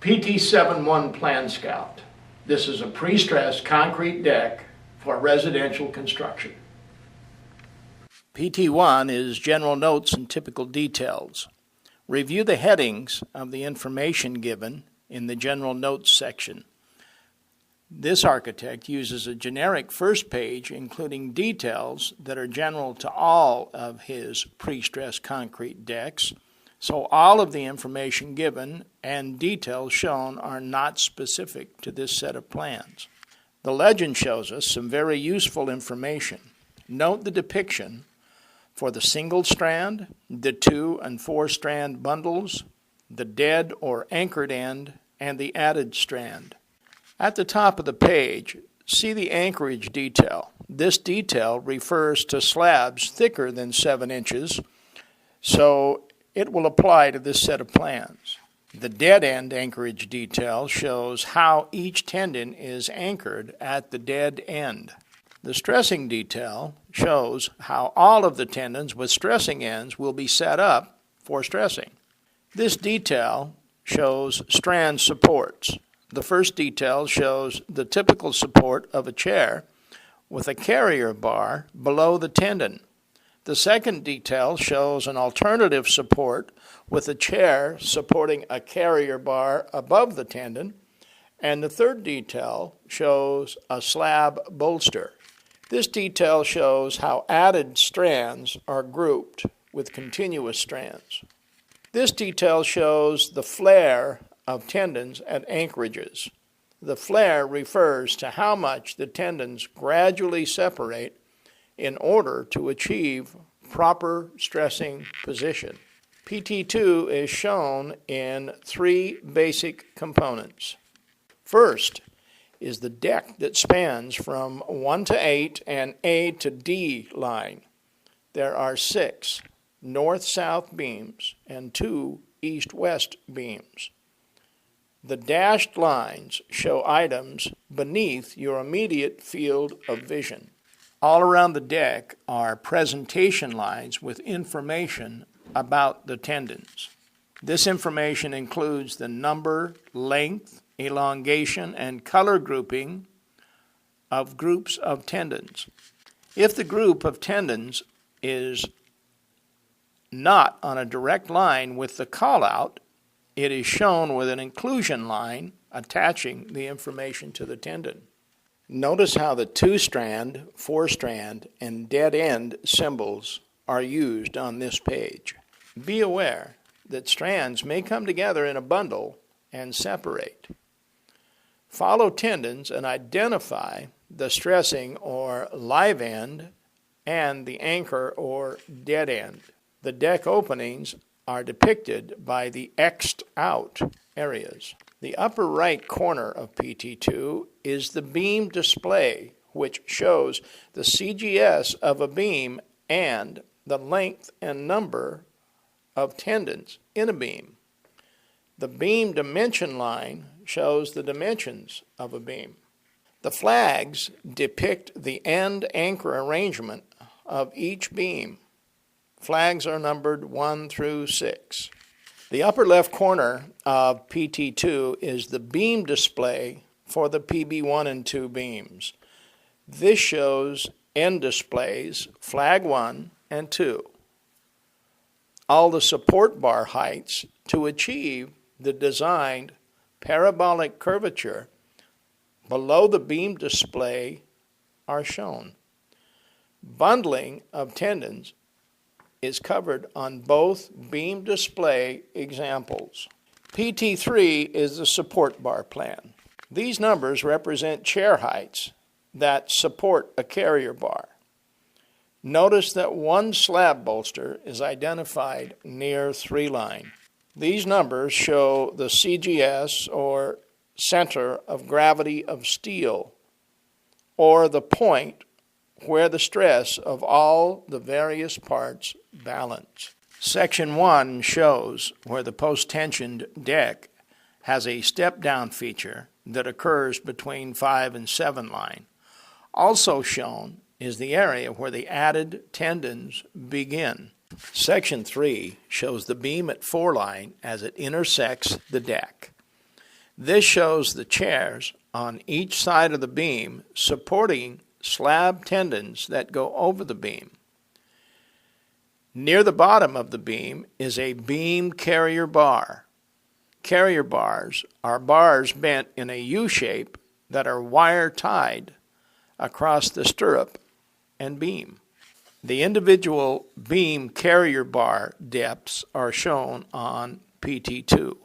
PT-71 Plan Scout. This is a pre-stressed concrete deck for residential construction. PT1 is general notes and typical details. Review the headings of the information given in the general notes section. This architect uses a generic first page including details that are general to all of his pre-stressed concrete decks, so all of the information given and details shown are not specific to this set of plans. The legend shows us some very useful information. Note the depiction for the single strand, the 2 and 4 strand bundles, the dead or anchored end, and the added strand. At the top of the page, see the anchorage detail. This detail refers to slabs thicker than 7 inches, so it will apply to this set of plans. The dead end anchorage detail shows how each tendon is anchored at the dead end. The stressing detail shows how all of the tendons with stressing ends will be set up for stressing. This detail shows strand supports. The first detail shows the typical support of a chair with a carrier bar below the tendon. The second detail shows an alternative support with a chair supporting a carrier bar above the tendon, and the third detail shows a slab bolster. This detail shows how added strands are grouped with continuous strands. This detail shows the flare of tendons at anchorages. The flare refers to how much the tendons gradually separate in order to achieve proper stressing position. PT2 is shown in 3 basic components. First is the deck that spans from 1 to 8 and A to D line. There are 6 north-south beams and 2 east-west beams. The dashed lines show items beneath your immediate field of vision. All around the deck are presentation lines with information about the tendons. This information includes the number, length, elongation, and color grouping of groups of tendons. If the group of tendons is not on a direct line with the callout, it is shown with an inclusion line attaching the information to the tendon. Notice how the 2-strand, 4-strand, and dead end symbols are used on this page. Be aware that strands may come together in a bundle and separate. Follow tendons and identify the stressing or live end and the anchor or dead end. The deck openings are depicted by the X'd out areas. The upper right corner of PT2 is the beam display, which shows the CGS of a beam and the length and number of tendons in a beam. The beam dimension line shows the dimensions of a beam. The flags depict the end anchor arrangement of each beam. Flags are numbered 1 through 6. The upper left corner of PT2 is the beam display for the PB1 and 2 beams. This shows end displays, flag 1 and 2. All the support bar heights to achieve the designed parabolic curvature below the beam display are shown. Bundling of tendons is covered on both beam display examples. PT3 is the support bar plan. These numbers represent chair heights that support a carrier bar. Notice that one slab bolster is identified near 3 line. These numbers show the CGS or center of gravity of steel, or the point where the stress of all the various parts balance. Section 1 shows where the post-tensioned deck has a step-down feature that occurs between 5 and 7 line. Also shown is the area where the added tendons begin. Section 3 shows the beam at 4 line as it intersects the deck. This shows the chairs on each side of the beam supporting slab tendons that go over the beam. Near the bottom of the beam is a beam carrier bar. Carrier bars are bars bent in a U shape that are wire tied across the stirrup and beam. The individual beam carrier bar depths are shown on PT2.